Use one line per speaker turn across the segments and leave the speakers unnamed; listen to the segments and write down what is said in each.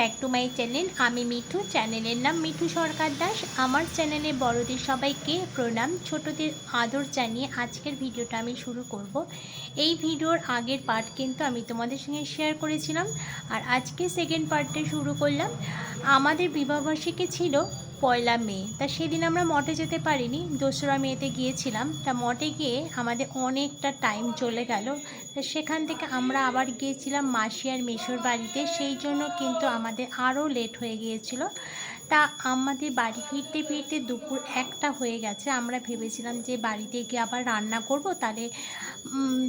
Back to my channel. আমি মিঠু, চ্যানেলের নাম মিঠু সরকার দাস। আমার চ্যানেলে বড়দের সবাইকে প্রণাম, ছোটদের আদর জানিয়ে আজকের ভিডিওটা আমি শুরু করব। এই ভিডিওর আগের পার্ট কিন্তু আমি তোমাদের সঙ্গে শেয়ার করেছিলাম, আর আজকে সেকেন্ড পার্টটা শুরু করলাম। আমাদের বিবাহবার্ষিকী ছিল 1 মে, তা সেদিন আমরা মঠে যেতে পারিনি, 2রা মেতে গিয়েছিলাম। তা মঠে গিয়ে আমাদের অনেকটা টাইম চলে গেল। তা সেখান থেকে আমরা আবার গিয়েছিলাম মাসি আর মেসোর বাড়িতে, সেই জন্য কিন্তু আমাদের আরও লেট হয়ে গিয়েছিল। তা আমাদের বাড়ি ফিরতে ফিরতে দুপুর 1টা হয়ে গেছে। আমরা ভেবেছিলাম যে বাড়িতে গিয়ে আবার রান্না করব, তাহলে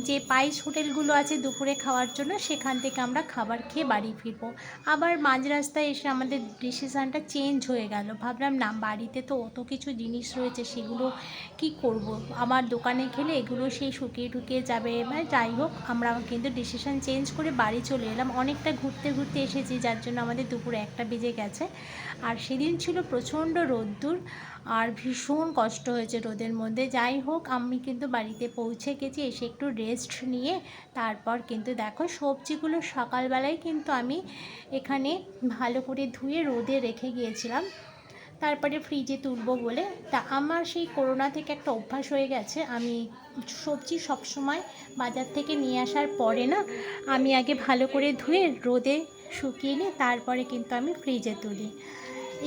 যে পাইস হোটেলগুলো আছে দুপুরে খাওয়ার জন্য, সেখান থেকে আমরা খাবার খেয়ে বাড়ি ফিরবো। আবার মাঝ রাস্তায় এসে আমাদের ডিসিশানটা চেঞ্জ হয়ে গেল। ভাবলাম না, বাড়িতে তো অত কিছু জিনিস রয়েছে, সেগুলো কি করব, আমার দোকানে খেলে এগুলো সেই শুকিয়ে টুকিয়ে যাবে। মানে যাই হোক, আমরা কিন্তু ডিসিশান চেঞ্জ করে বাড়ি চলে এলাম। অনেকটা ঘুরতে ঘুরতে এসেছি, যার জন্য আমাদের দুপুর 1টা বেজে গেছে। আর সেদিন ছিল প্রচণ্ড রোদ্দুর, আর ভীষণ কষ্ট হয়েছে রোদের মধ্যে। যাই হোক, আমি কিন্তু বাড়িতে পৌঁছে গেছি, এসে একটু রেস্ট নিয়ে তারপর কিন্তু দেখো সবজিগুলো সকালবেলায় কিন্তু আমি এখানে ভালো করে ধুয়ে রোদে রেখে গিয়েছিলাম, তারপরে ফ্রিজে তুলবো বলে। তা আমার সেই করোনা থেকে একটা অভ্যাস হয়ে গেছে, আমি সবজি সবসময় বাজার থেকে নিয়ে আসার পরে না, আমি আগে ভালো করে ধুয়ে রোদে শুকিয়ে নিয়ে তারপরে কিন্তু আমি ফ্রিজে তুলি।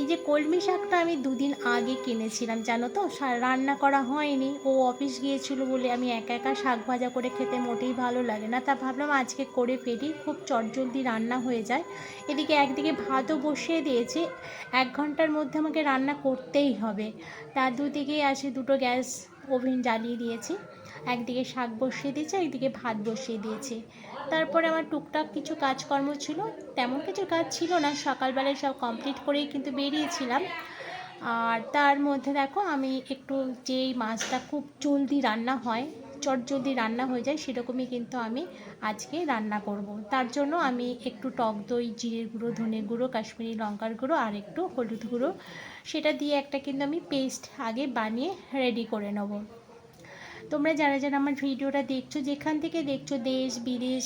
এই যে কলমি শাকটা আমি 2 দিন আগে কিনেছিলাম, জানো তো, রান্না করা হয়নি। ও অফিস গিয়েছিল বলে আমি একা একা শাক ভাজা করে খেতে মোটেই ভালো লাগে না। তা ভাবলাম আজকে করে ফেলি, খুব চটজলদি রান্না হয়ে যায়। এদিকে একদিকে ভাতও বসিয়ে দিয়েছি, 1 ঘন্টার মধ্যে আমাকে রান্না করতেই হবে। তার দুদিকেই আছে, দুটো গ্যাস ওভেন জ্বালিয়ে দিয়েছি। একদিকে শাক বসিয়ে দিয়েছি, একদিকে ভাত বসিয়ে দিয়েছি। তারপরে আমার টুকটাক কিছু কাজকর্ম ছিল, তেমন কিছু কাজ ছিল না, সকালবেলায় সব কমপ্লিট করেই কিন্তু বেরিয়েছিলাম। আর তার মধ্যে দেখো আমি একটু, যেই মাছটা খুব জলদি রান্না হয়, চটজলদি রান্না হয়ে যায়, সেরকমই কিন্তু আমি আজকে রান্না করব। তার জন্য আমি একটু টক দই, জিরের গুঁড়ো, ধনে গুঁড়ো, কাশ্মীরি লঙ্কার গুঁড়ো আর একটু হলুদ গুঁড়ো, সেটা দিয়ে একটা কিন্তু আমি পেস্ট আগে বানিয়ে রেডি করে নেব। তোমরা যারা যারা আমার ভিডিওটা দেখছো, যেখান থেকে দেখছো, দেশ বিদেশ,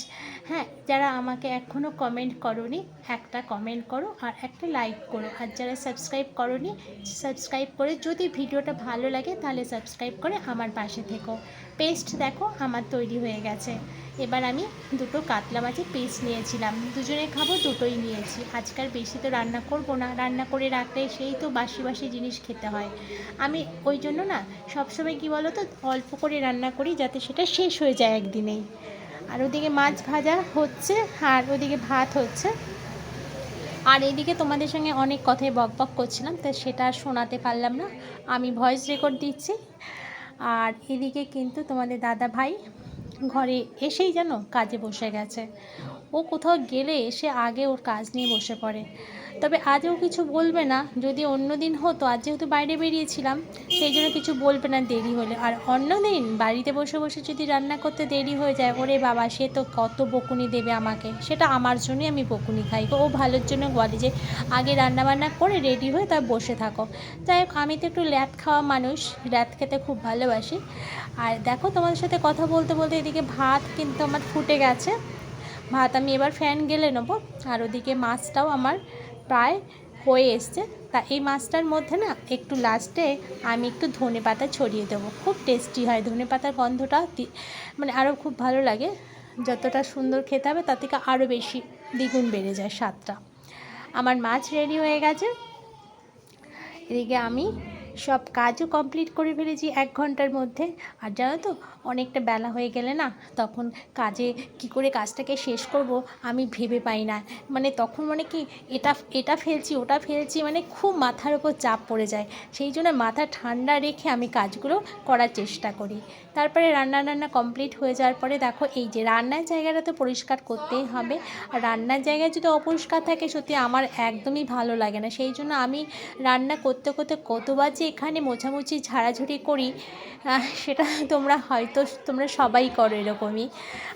হ্যাঁ, যারা আমাকে এখনও কমেন্ট করোনি, একটা কমেন্ট করো আর একটা লাইক করো। আর যারা সাবস্ক্রাইব করোনি, সাবস্ক্রাইব করে, যদি ভিডিওটা ভালো লাগে তাহলে সাবস্ক্রাইব করে আমার পাশে থেকো। পেস্ট দেখো আমার তৈরি হয়ে গেছে। এবার আমি 2টো কাতলা মাছের পিস নিয়েছিলাম, দুজনে খাবো, দুটোই নিয়েছি। আজকাল বেশি তো রান্না করব না, রান্না করে রাখলে সেই তো বাসি বাসি জিনিস খেতে হয়। আমি ওই জন্য না সবসময় কী বলো তো, অল্প করে রান্না করি যাতে সেটা শেষ হয়ে যায় একদিনেই। আর ওদিকে মাছ ভাজা হচ্ছে, আর ওদিকে ভাত হচ্ছে, আর এদিকে তোমাদের সঙ্গে অনেক কথাই বকবক করছিলাম, তাই সেটা আর শোনাতে পারলাম না, আমি ভয়েস রেকর্ড দিচ্ছি। আর এদিকে কিন্তু তোমাদের দাদা ভাই ঘরে এসেই যেন কাজে বসে গেছে। ও কোথাও গেলে এসে আগে ওর কাজ নিয়ে বসে পড়ে। তবে আজও কিছু বলবে না, যদি অন্য দিন হতো, আজ যেহেতু বাইরে বেরিয়েছিলাম সেই জন্য কিছু বলবে না দেরি হলে। আর অন্য দিন বাড়িতে বসে বসে যদি রান্না করতে দেরি হয়ে যায়, ওরে বাবা, সে তো কত বকুনি দেবে আমাকে। সেটা আমার জন্যই আমি বকুনি খাই, ও ভালোর জন্য বলে যে আগে রান্নাবান্না করে রেডি হয়ে তার বসে থাকো। যাই হোক, আমি তো একটু ল্যাদ খাওয়া মানুষ, ল্যাদ খেতে খুব ভালোবাসি। আর দেখো, তোমাদের সাথে কথা বলতে বলতে এদিকে ভাত কিন্তু আমার ফুটে গেছে। ভাত আমি এবার ফ্যান গেলে নেবো। আর ওদিকে মাছটাও আমার প্রায় হয়ে এসছে। তা এই মাছটার মধ্যে না একটু লাস্টে আমি একটু ধনে পাতা ছড়িয়ে দেবো, খুব টেস্টি হয়। ধনে পাতার গন্ধটা মানে আরও খুব ভালো লাগে। যতটা সুন্দর খেতে হবে তার থেকে আরও বেশি দ্বিগুণ বেড়ে যায় স্বাদটা। আমার মাছ রেডি হয়ে গেছে। এদিকে আমি সব কাজও কমপ্লিট করে ফেলেছি 1 ঘন্টার মধ্যে। আর জানো তো, অনেকটা বেলা হয়ে গেলে না, তখন কাজে কি করে কাজটাকে শেষ করব আমি ভেবে পাই না। মানে তখন মানে কি, এটা এটা ফেলছি, ওটা ফেলছি, মানে খুব মাথার ওপর চাপ পড়ে যায়। সেই জন্য মাথা ঠান্ডা রেখে আমি কাজগুলো করার চেষ্টা করি। তারপরে রান্না কমপ্লিট হয়ে যাওয়ার পরে দেখো, এই যে রান্নার জায়গাটা তো পরিষ্কার করতেই হবে। আর রান্নার জায়গায় যদি অপরিষ্কার থাকে, সত্যি আমার একদমই ভালো লাগে না। সেই জন্য আমি রান্না করতে করতে কতবার যে এখানে মোছামুছি ঝাড়াঝুড়ি করি, সেটা তোমরা সবাই করো এরকমই।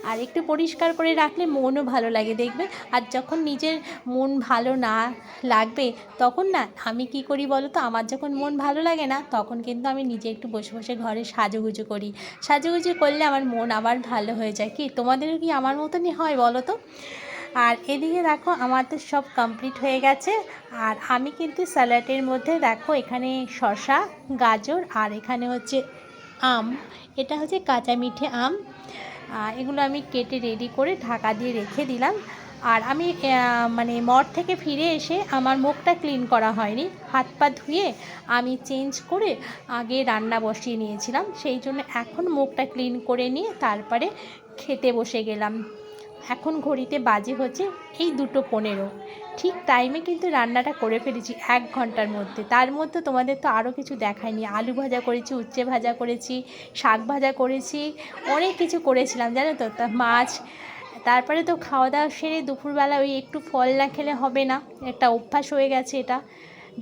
আর একটু পরিষ্কার করে রাখলে মনও ভালো লাগে, দেখবে। আর যখন নিজের মন ভালো না লাগবে, তখন না আমি কি করি বলো তো, আমার যখন মন ভালো লাগে না, তখন কিন্তু আমি নিজে একটু বসে বসে ঘরে সাজুগুজু করি। সাজুগুজু করলে আমার মন আবার ভালো হয়ে যায়। কি তোমাদেরও কি আমার মতনই হয় বলো তো? আর এদিকে দেখো আমার তো সব কমপ্লিট হয়ে গেছে। আর আমি কিন্তু স্যালাডের মধ্যে দেখো এখানে শসা, গাজর আর এখানে হচ্ছে আম, এটা হচ্ছে কাঁচা মিঠে আম, এগুলো আমি কেটে রেডি করে ঢাকা দিয়ে রেখে দিলাম। আর আমি মানে মঠ থেকে ফিরে এসে আমার মুখটা ক্লিন করা হয়নি, হাত পা ধুয়ে আমি চেঞ্জ করে আগে রান্না বসিয়ে নিয়েছিলাম, সেই জন্য এখন মুখটা ক্লিন করে নিয়ে তারপরে খেতে বসে গেলাম। এখন ঘড়িতে বাজে হচ্ছে এই 2:15, ঠিক টাইমে কিন্তু রান্নাটা করে ফেলেছি 1 ঘন্টার মধ্যে। তার মধ্যে তোমাদের তো আরও কিছু দেখায়নি, আলু ভাজা করেছি, উচ্ছে ভাজা করেছি, শাক ভাজা করেছি, অনেক কিছু করেছিলাম জানো তো, তা মাছ। তারপরে তো খাওয়া দাওয়া সেরে দুপুরবেলা ওই একটু ফল না খেলে হবে না, একটা অভ্যাস হয়ে গেছে এটা,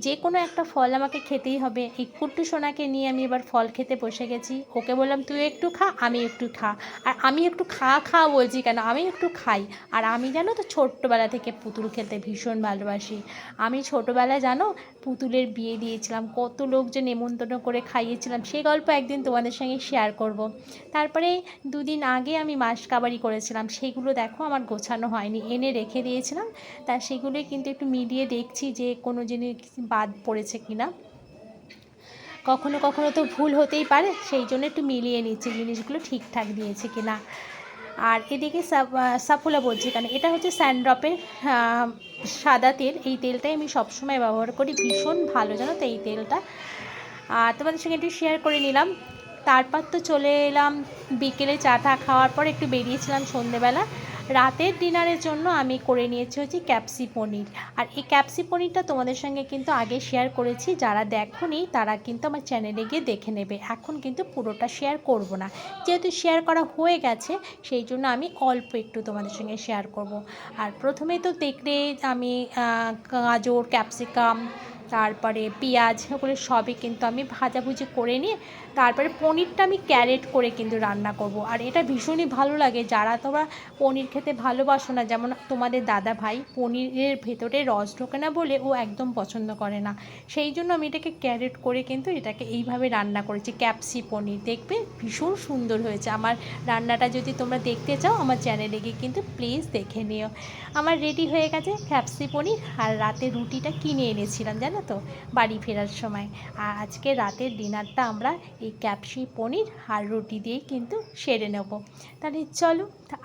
যে কোনো একটা ফল আমাকে খেতেই হবে। এই কুট্টু সোনাকে নিয়ে আমি এবার ফল খেতে বসে গেছি, ওকে বললাম তুই একটু খা, আমি একটু খা। আর আমি একটু খা বলছি কেন, আমি একটু খাই। আর আমি জানো তো ছোট্টবেলা থেকে পুতুল খেলতে ভীষণ ভালোবাসি। আমি ছোটোবেলায় জানো পুতুলের বিয়ে দিয়েছিলাম, কত লোকজন নেমন্তন্ন করে খাইয়েছিলাম, সেই গল্প একদিন তোমাদের সঙ্গে শেয়ার করব। তারপরে 2 দিন আগে আমি মাসকাবারি করেছিলাম, সেগুলো দেখো আমার গোছানো হয়নি, এনে রেখে দিয়েছিলাম। তা সেগুলোই কিন্তু একটু মিলিয়ে দেখছি যে কোনো জিনিস বাদ পড়েছে কিনা, কখনো কখনো তো ভুল হতেই পারে, সেই জন্য একটু মিলিয়ে নিচ্ছি জিনিসগুলো ঠিকঠাক দিয়েছে কিনা। আর এদিকে সাফোলা বলছি কেন, এটা হচ্ছে স্যান্ড্রপের সাদা তেল, এই তেলটাই আমি সবসময় ব্যবহার করি, ভীষণ ভালো জানো তো এই তেলটা। আর তোমাদের সঙ্গে একটু শেয়ার করে নিলাম। তারপর তো চলে এলাম বিকেলে চা টা খাওয়ার পর একটু বেরিয়েছিলাম সন্ধেবেলা। রাতের ডিনারের জন্য আমি করে নিয়েছি হচ্ছে ক্যাপসি পনির। আর এই ক্যাপসি পনিরটা তোমাদের সঙ্গে কিন্তু আগে শেয়ার করেছি, যারা দেখোনি তারা কিন্তু আমার চ্যানেলে গিয়ে দেখে নেবে, এখন কিন্তু পুরোটা শেয়ার করব না, যেহেতু শেয়ার করা হয়ে গেছে সেই জন্য আমি অল্প একটু তোমাদের সঙ্গে শেয়ার করব। আর প্রথমে তো দেখলে আমি গাজর, ক্যাপসিকাম, তারপরে পেঁয়াজ, ওগুলো সবই কিন্তু আমি ভাজাভুজি করে নিয়ে তারপরে পনিরটা আমি ক্যারেট করে কিন্তু রান্না করব। আর এটা ভীষণই ভালো লাগে, যারা তোমরা পনির খেতে ভালোবাসো না, যেমন তোমাদের দাদা ভাই পনিরের ভেতরে রস ঢোকে না বলে ও একদম পছন্দ করে না, সেই জন্য আমি এটাকে ক্যারেট করে কিন্তু এটাকে এইভাবে রান্না করেছি ক্যাপসি পনির। দেখবে ভীষণ সুন্দর হয়েছে। আমার রান্নাটা যদি তোমরা দেখতে চাও আমার চ্যানেলে গিয়ে কিন্তু প্লিজ দেখে নিও। আমার রেডি হয়ে গেছে ক্যাপসি পনির। আর রাতে রুটিটা কিনে এনেছিলাম জানো তো বাড়ি ফেরার সময়। আর আজকে রাতের ডিনারটা আমরা এই ক্যাপসি পনির আর রুটি দিয়েই কিন্তু সেরে নেব। তাহলে চলো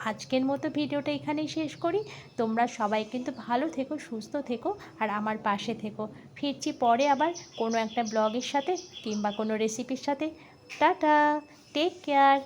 আজকের মতো ভিডিওটা এখানেই শেষ করি। তোমরা সবাই কিন্তু ভালো থেকো, সুস্থ থেকো আর আমার পাশে থেকো। ফিরছি পরে আবার কোনো একটা ব্লগের সাথে কিংবা কোনো রেসিপির সাথে। Tata, take care.